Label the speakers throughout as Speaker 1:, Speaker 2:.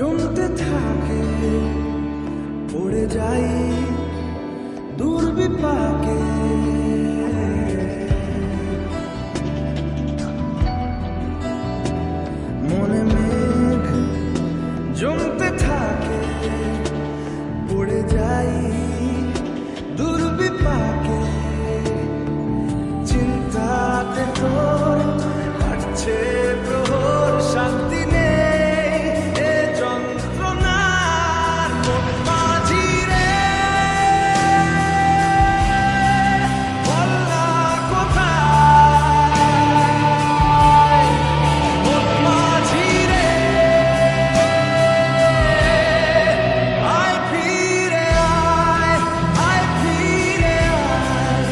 Speaker 1: জমতে থাকে, পড়ে যাই দুর্বিপাকে। মনে মেঘ জমতে থাকে, পড়ে যাই দুর্বিপাকে। চিন্তাতে তোর কাটছে প্রহর, শান্তি নেই এ যন্ত্রণার মন মাঝি রে। বলনা কোথায় মন মাঝি রে, আয় ফিরে আয়, আয় ফিরে আয়,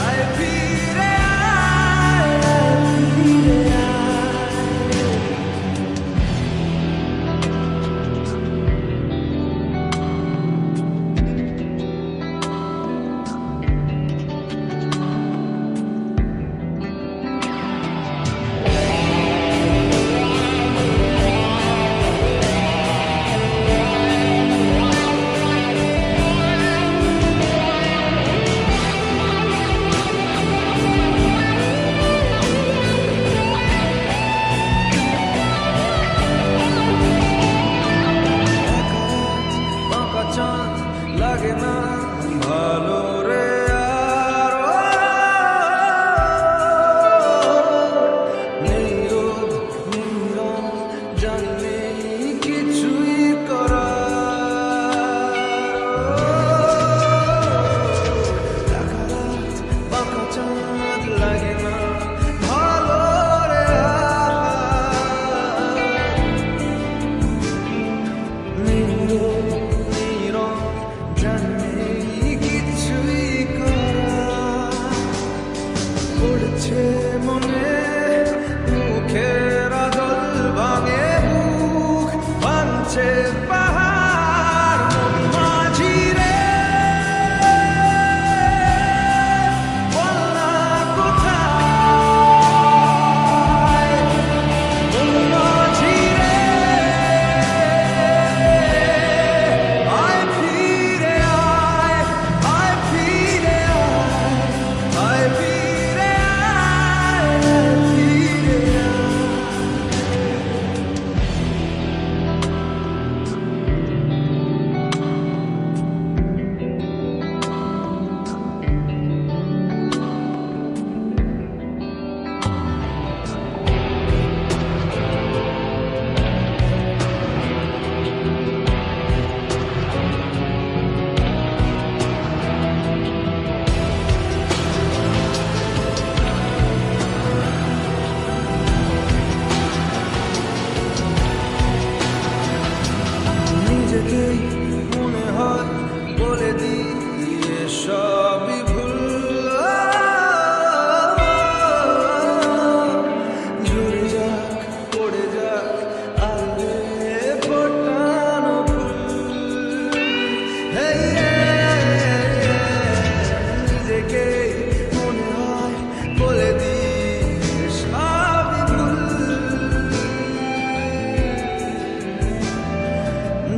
Speaker 1: আয় ফিরে আয়, আয় ফিরে আয়। বাঁকা চাঁদ লাগে না ভালো রে আর, নেই রোদ নেই রং, জানি কিছুই করার। বাঁকা চাঁদ লাগে না ভালো রে আর, নেই রোদ নেই রং, জানি কিছুই করার। পড়ছে মনে মুখের আদল, ভাঙে বুক ভাঙছে পাহাড় মন মাঝি রে। বলনা কোথায় মন মাঝি রে, আয় ফিরে আয়, আয় ফিরে আয়, আয় ফিরে আয়, আয় ফিরে আয়। নিজেকেই মনে হয় বলে দিয়ে সবই ভুল, ঝরে যাক পড়ে যাক আলে ফোটানো ফুল। হেই নিজেকেই মনে হয় বলে দিয়ে সবই ভুল,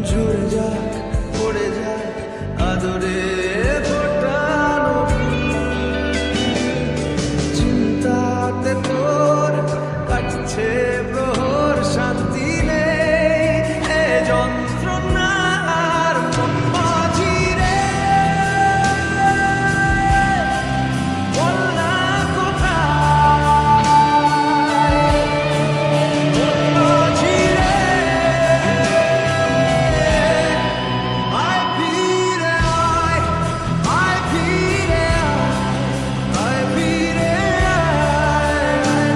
Speaker 1: ঝরে যাক পড়ে যাক আদরে ফোটানো ফুল। চিন্তাতে তোর কাটছে প্রহর, শান্তি নেই এ যন্ত্রণার মন মাঝি রে। বলনা কোথায় মন মাঝি রে, আয় ফিরে আয়, আয় ফিরে আয়, আয় ফিরে আয়,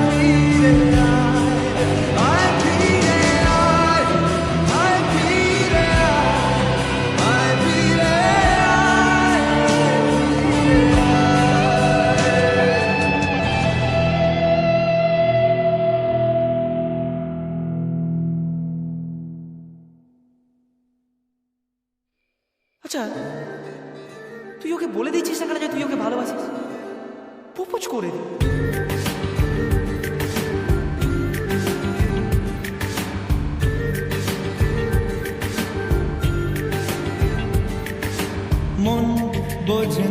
Speaker 1: আয় ফিরে আয়, আয় ফিরে আয়, আয় ফিরে আয়, আয় ফিরে
Speaker 2: আচ্ছা, তুই ওকে বলে দিচ্ছিস না কেন যে তুই ওকে ভালোবাসিস? প্রপোজ করে দে।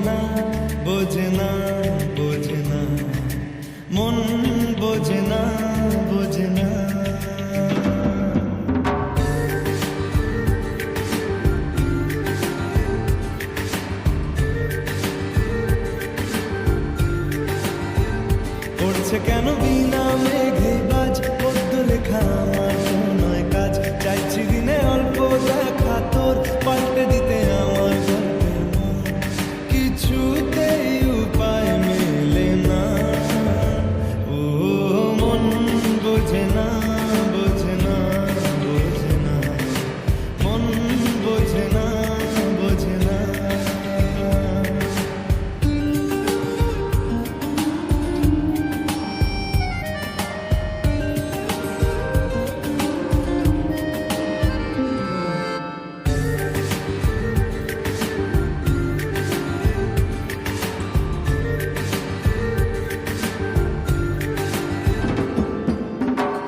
Speaker 3: না বোঝে না বোঝে না মন বোঝে না বোঝে না পড়ছে কেন বিনা মেঘে বাজ পদ্ম লেখা আমার নয় কাজ চাইছি দিনে অল্প দেখা তোর পাল্টে দিতে আমার গল্পের মন কিছুতেই উপায় মেলে না ও মন বোঝে না বোঝে না বোঝে না মন বোঝে না বোঝে না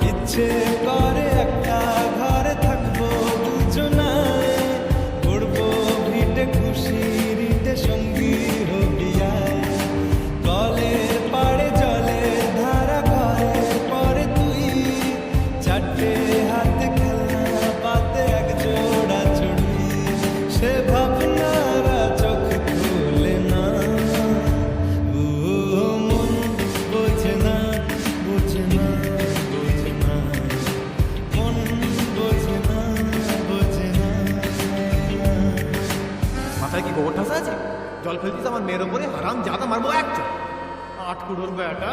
Speaker 3: ইচ্ছে করে একটা ঘরে থাকবো দুজনায় ঘুরবো ভিটে খুশি রিটে সঙ্গী হবিয়ায় কলের পাড়ে জলের ধারা ঘরের পরে তুই চারটে হাতে খেলনা পাতে এক জোড়া চুড়ি সে ভাবনারা চোখ খুলে না ও মন বোঝে না বোঝে না বোঝে না মন বোঝে না বোঝে না
Speaker 4: মাথায় কি গোবর ঠাসা আছে? জল ফেলতিস আমার মেয়ের ওপরে, হারাম জাদা মারবো একটা। আট কুড়োর বেটা,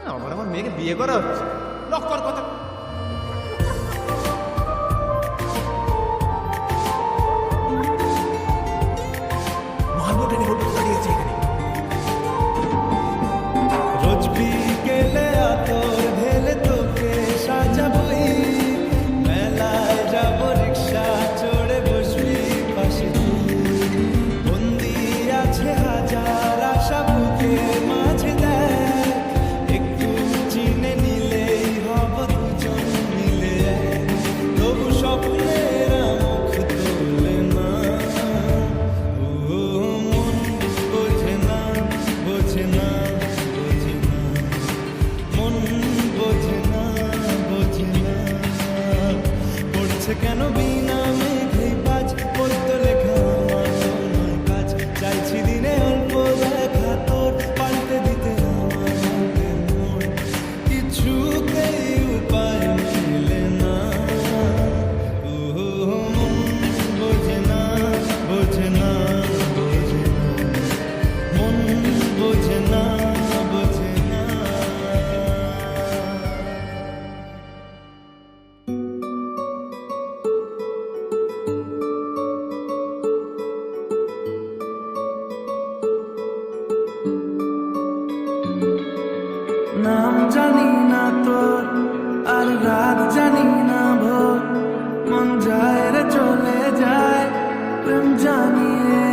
Speaker 4: আবার আমার মেয়েকে বিয়ে করা হচ্ছে। লক কর কথা। মারবো টেনে বলতে দাঁড়িয়েছে এখানে।
Speaker 3: রোজ বিকেলে আতর ঢেলে তোকে সাজাবই মেলায় যাব রিক্সা চড়ে বসবি পাশে তুই বন্দি আছে হাজার আশা বুকের মাঝে দেয় একটু চিনে নিলেই হব দুজন মিলে এক। তবু স্বপ্নের মুখ তোলে না ও মন বোঝে না বোঝে না বোঝে না মন বোঝে না বোঝে না পড়ছে কেন বিনা মেঘে বাজ পদ্ম লেখা আমার নয় কাজ চাইছি দিনে অল্প দেখা তোর পাল্টে দিতে আমার মনের মন কিছুতেই উপায় মিলে না ও মন বোঝে না বোঝে না বোঝে না মন বোঝে না বোঝে না নাম জানি না তোর আর রাত জানি না ভোর মন যায় রে চলে যায় প্রেম জানিয়ে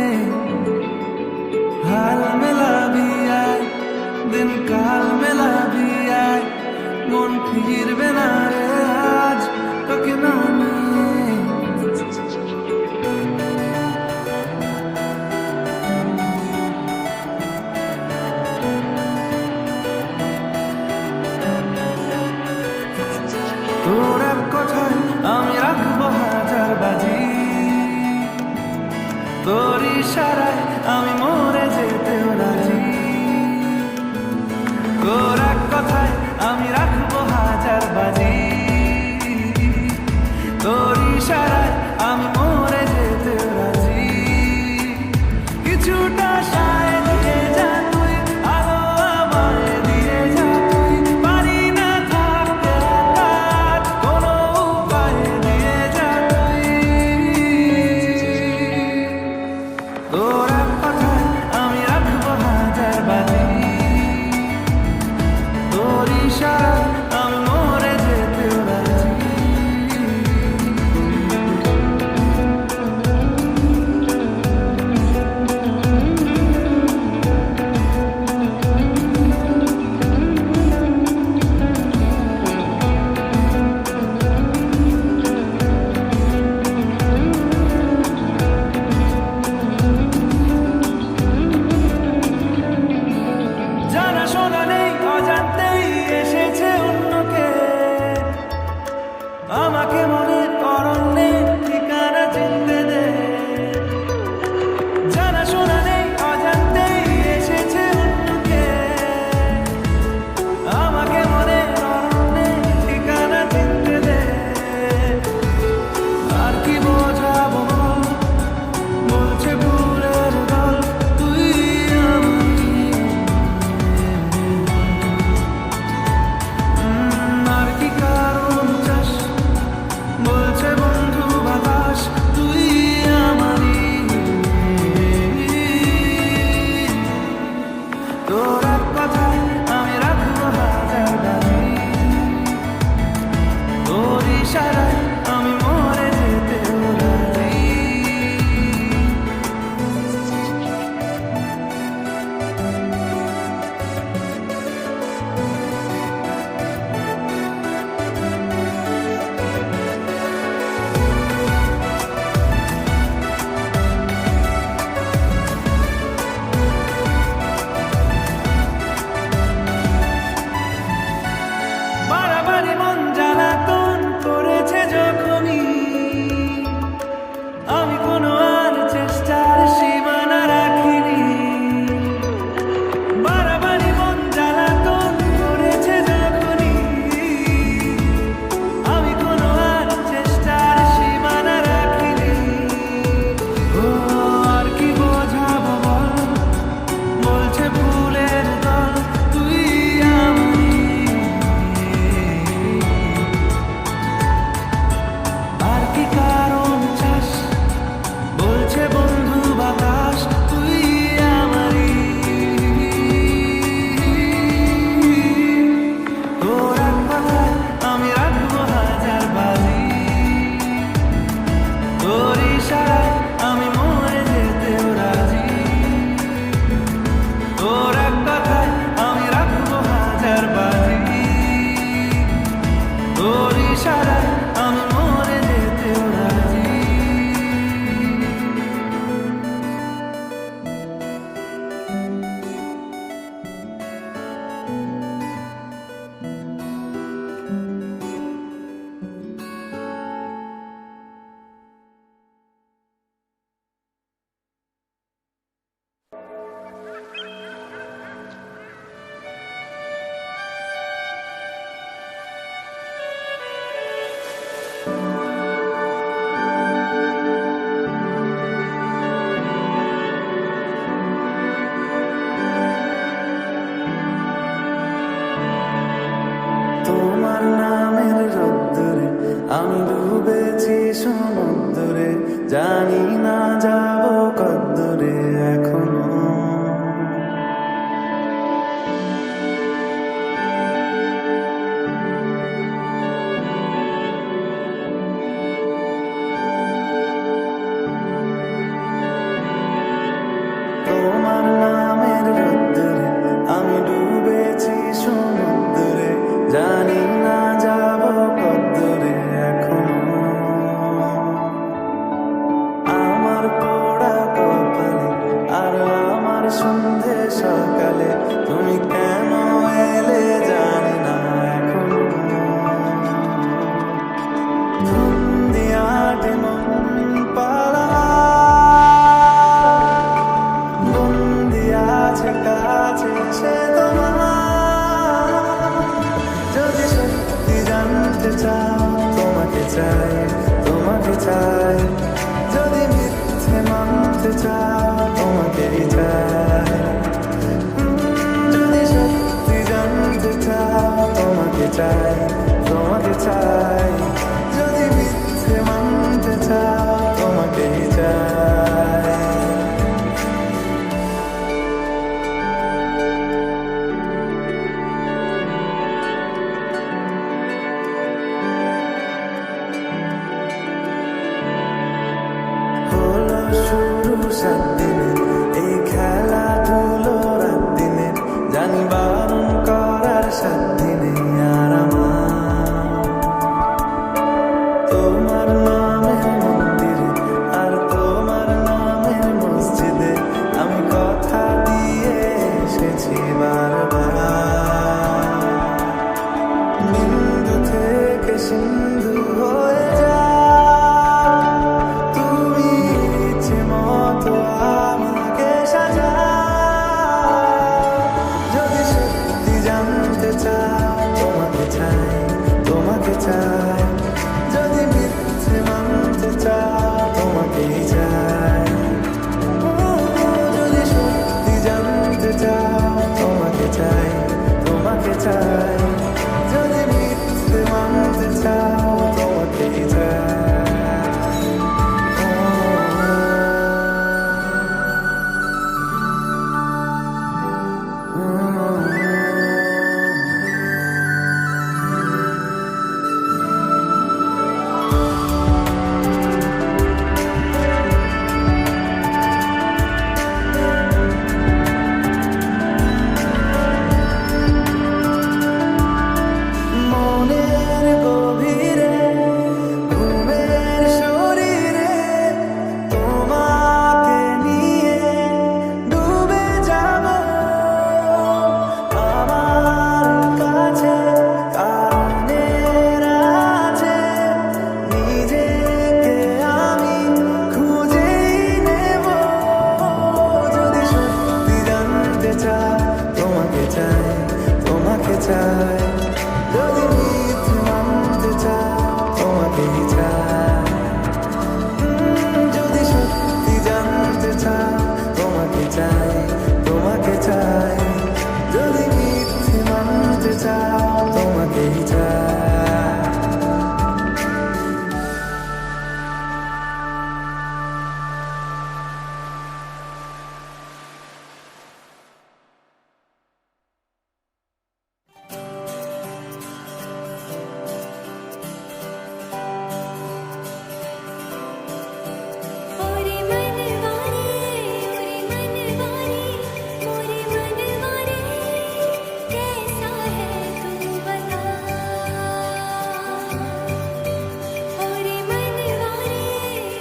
Speaker 3: হাল মেলাবি আয় দিন কাল মেলাবি আয় মন ফিরবে না রে আজ তোকে না নিয়ে তোর এক কথায় আমি রাখবো হাজার বাজি তোর ইশারায় আমি মরে যেতেও রাজি তোর এক কথায় আমি রাখবো হাজার বাজি তোর ইশারায় আমি মরে যেতেও রাজি কিছুটা সায় দিয়ে যা তুই আলো আমায় দিয়ে যা তুই পারি না থাকতে একা কোনো উপায় দিয়ে যা তুই তোর এক কথায় জানাশোনা নেই অজান্তেই এসেছে অন্যকে আমাকে মনের অরণ্যে ঠিকানা চিনতে দে জানাশোনা নেই অজান্তেই এসেছে অন্যকে আমাকে মনের অরণ্যে ঠিকানা চিনতে দে আর কি বোঝাবো বল, বলছে ভুলের দল তুই আর কি কারণ চাস বলছে বন্ধু বাতাস তুই আমারই তোর এক কথায় আমি রাখবো হাজার দাবি তোর ইশারায় আমি মরে যেতে রাজি বাড়াবাড়ি মন জ্বালাতন করেছে যখনই আমি কোনো আর চেষ্টার সীমানা রাখিনি বাড়াবাড়ি মন জ্বালাতন করেছে যখনই আমি কোনো আর চেষ্টার সীমানা রাখিনি ও আর কি বোঝাবো বল বলছে ভুলের দল তুই আমারই আর কি কারণ চাস বলছে বন্ধু বাতাস তুই আমারই তোর এক কথায় আমি রাখবো হাজার বাজি তোর ইশারায় আমি মরে যেতেও রাজি তোর এক কথায় আমি রাখবো হাজার বাজি তোর ইশারায় আমি মরে যেতেও রাজি তোমার নামের রোদ্দুরে আমি ডুবেছি সমুদ্রে জানি না যাব কদ্দুরে এখনো তোমার নামের রোদ্দুরে আমি ডুবেছি সমুদ্রে জানি না যাব কদ্দুরে এখনো আমার পোড়া কপালে আর আমার সন্ধে সকালে তুমি কেন এলে জানি না এখনো ধুন্দিয়াটে মন পালা বন্দি আছে কাছে সে তোমার যদি সত্যি জানতে চাও তোমাকে চাই তোমাকে চাই যদি মিথ্যে মানতে চাও তোমাকেই চাই যদি সত্যি জানতে চাও তোমাকে চাই তোমাকে চাই যদি মিথ্যে মানতে চাও তোমাকেই চাই হলো শুরু 7 দিনে এই খেলাধুলো রাত দিনে জানি বারণ করার 7 দিনে আর আমার মনের গভীরে ঘুমের শরীরে তোমাকে নিয়ে ডুবে যাব আমার কাছে কানের আছে নিজেকে আমি খুঁজেই নেব যদি সত্যি জানতে চাই তোমাকে চাই তোমাকে চাই যদি মিথ্যে মানতে চাই তোমাকেই চাই যদি সত্যি জানতে চাই তোমাকে চাই তোমাকে চাই যদি মিথ্যে মানতে চাই তোমাকেই চাই
Speaker 5: ओरे मनवारे मोरे मनवारे कैसा है तू बता ओरे मनवारे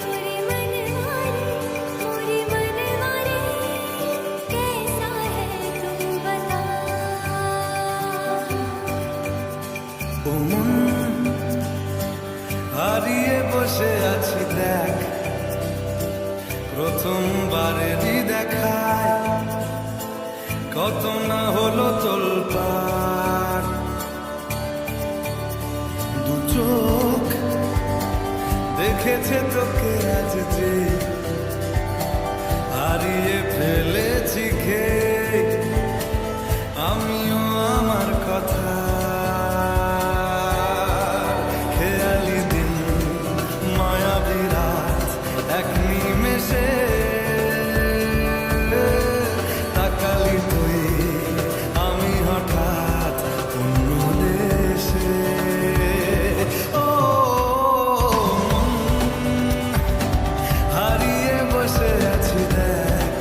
Speaker 5: मोरे मनवारे कैसा है तू बता
Speaker 3: ও মন হারিয়ে বসে আছি দেখ প্রথমবারেরই দেখায় কত না হলো তোলপাড় দু চোখ দেখেছে তোকে আজ যে হারিয়ে ফেলেছি খেয়ে আমিও আমার কথা খেয়ালি দিন মায়াবী রাত এক নিমেষে তাকালি তুই আমি হঠাৎ অন্য দেশে ও মন হারিয়ে বসে আছি দেখ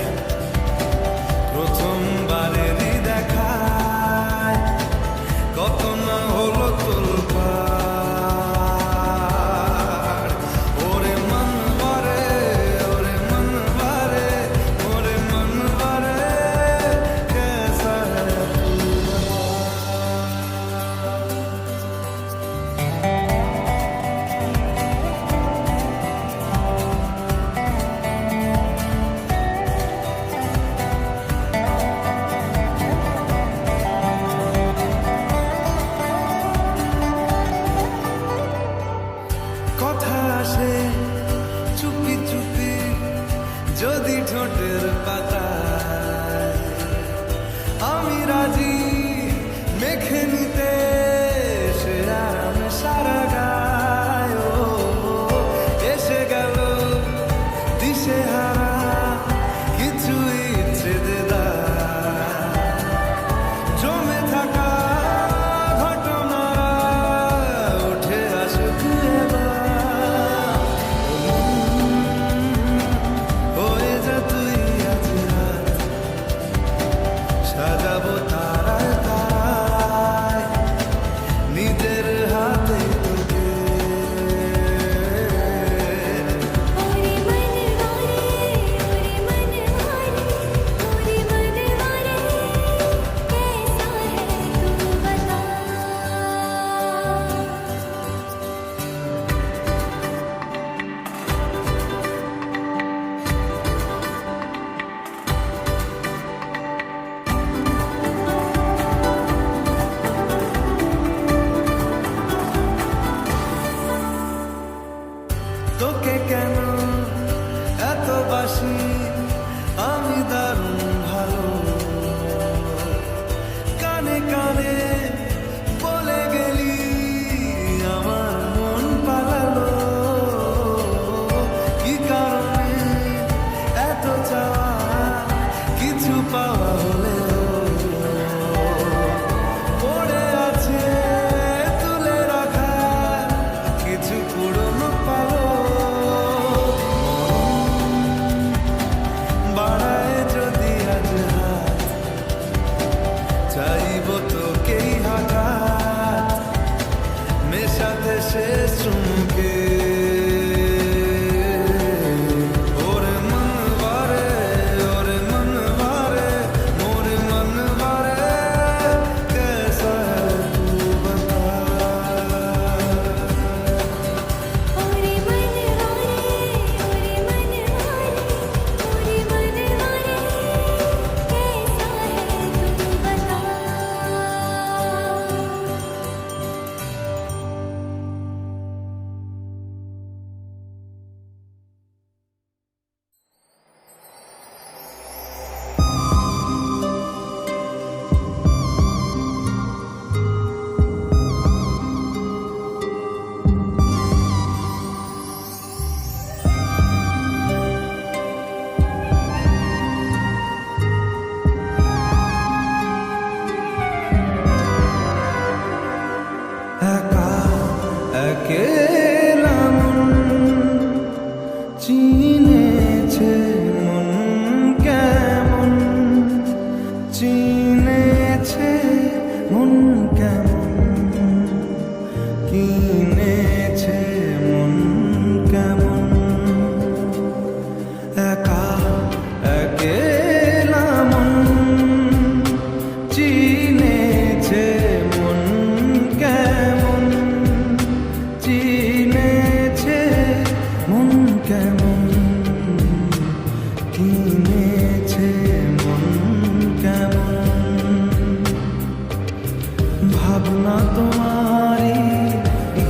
Speaker 3: ভাবনা তোমারই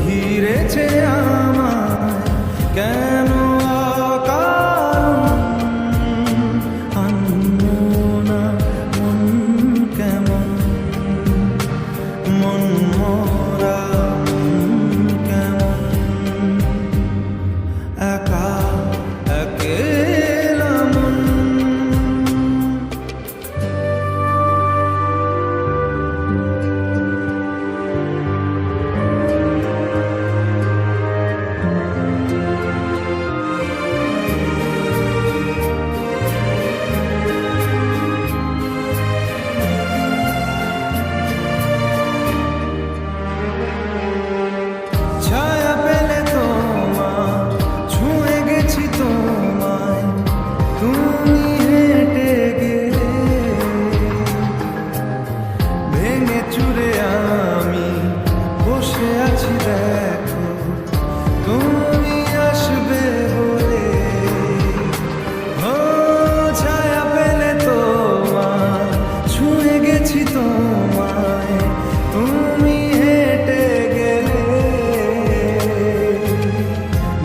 Speaker 3: ঘিরেছে আমায় কেন অকারণ আনমনা মন কেমন মন মরা মন কেমন একা একেলা মন ছায়া পেলে তোমার ছুঁয়ে গেছি তোমায় তুমি হেঁটে গেলে ভেঙে চুরে আমি বসে আছি দেখো তুমি আসবে বলে ও ছায়া পেলে তোমার ছুঁয়ে গেছি তোমায় তুমি হেঁটে গেলে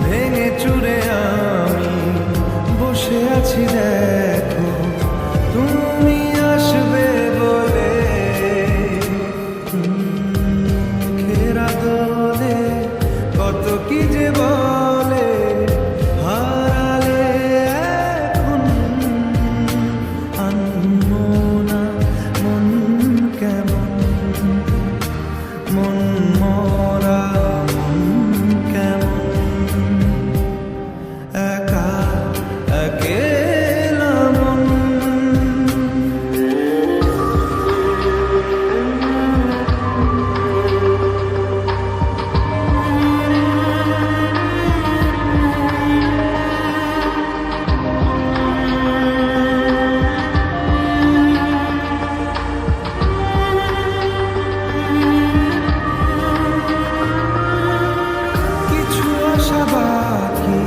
Speaker 3: ভেঙে চুরে আমি বসে আছি দেখো তুমি আসবে বলে খেরা দোলে কত কি যে বলে হারালে এখন আনমনা মন কেমন মন মরা মন কেমন একা একেলা মন কিছু আশা বাকি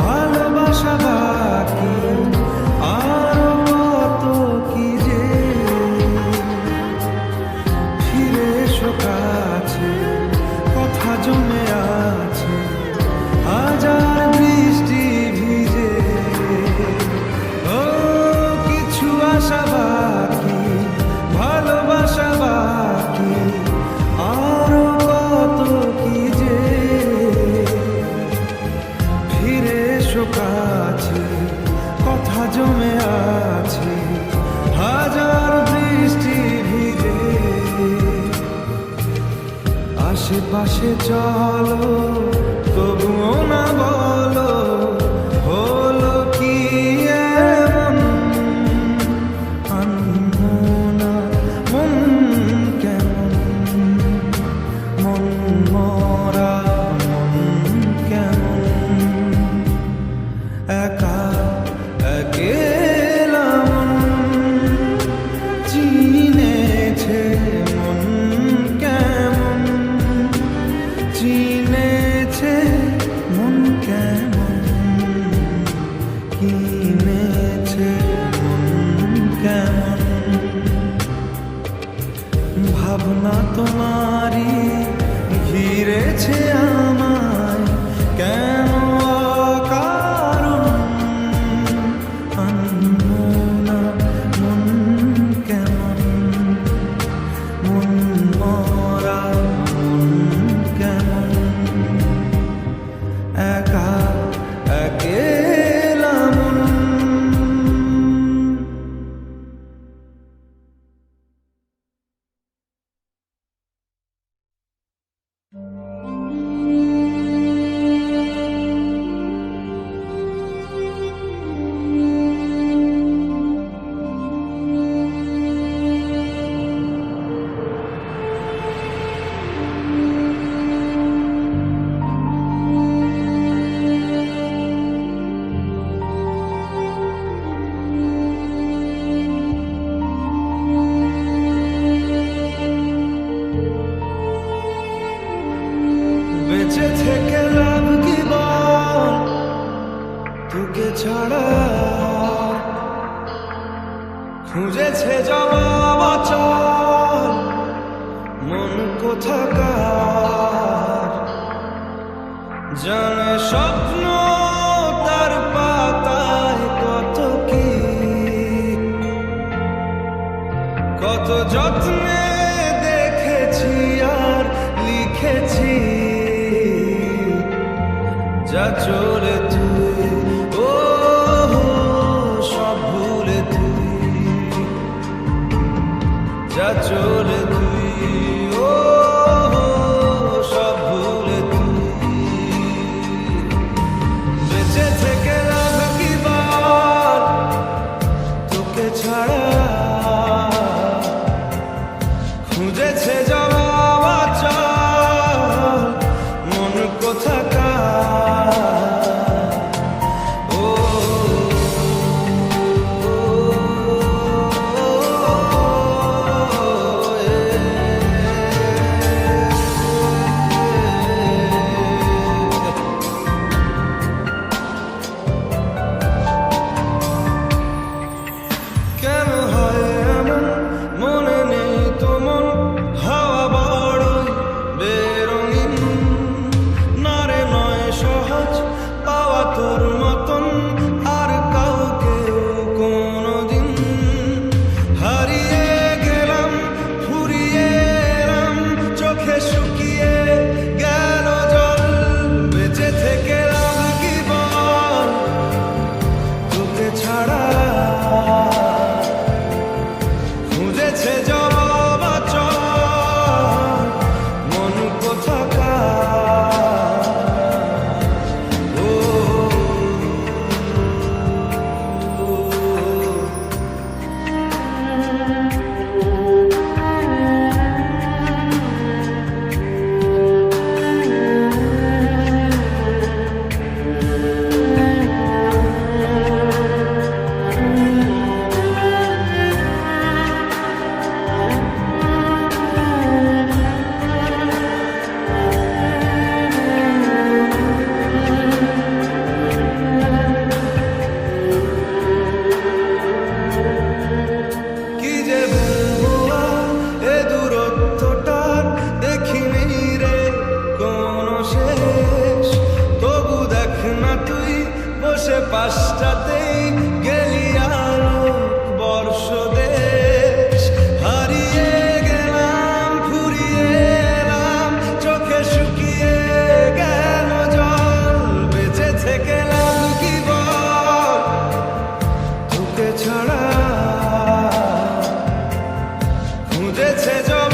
Speaker 3: ভালোবাসা বাকি আরো কত কি যে ফিরে এসো কাছে কথা জমে আছে হাজার বৃষ্টি ভিজে ও কিছু আশা বাকি ভালোবাসা বাকি আরো কত কি যে ফিরে এসো কাছে কথা জমে আছে হাজার বৃষ্টি ভিজে আশেপাশে চলো তবুও না বলো হলো কি এমন আনমনা মন কেমন মন মরা মন কেমন একা একেলা মন চিনেছে মন কেমন চিনেছে মন কেমন কিনেছে মন কেমন ভাবনা তোমারই ঘিরেছে আমায় কেন অকারণ আনমনা মন কেমন মন মরা মন কেমন একা একেলা মন বেঁচে থেকে লাভ কি বল তোকে ছাড়া খুঁজেছে জবাব চল মন যত্নে দেখেছি আর লিখেছি যা চলে তুই ও সব ভুলে তুই যা চলে তুই ও সব ভুলে তুই বেঁচে থেকে লাভ কি বার তোকে ছাড়া খুঁজেছে জবাব আচার মন কোথাকার ও কেন হয় এমন মনে নেই তো মন হাওয়া বড়ই বেরঙিন না রে নয় সহজ পাওয়া তোর মতন আর কাউকে কোনোদিন হারিয়ে গেলাম ফুরিয়ে এলাম চোখে শুকিয়ে গেল জল বেঁচে থেকে লাভ কি বল তোকে ছাড়া খুঁজেছে জবাব আচার মন কোথাকার ও কি যে বলবো আর এ দূরত্বটার দেখিনি রে কোনো শেষ তবু দেখ না তুই বসে পাশটাতেই গেলি আলোক বর্ষ দেশ হারিয়ে গেলাম ফুরিয়ে এলাম চোখে শুকিয়ে গেল জল বেঁচে থেকে লাভ কি বল তোকে ছাড়া খুঁজেছে জবাব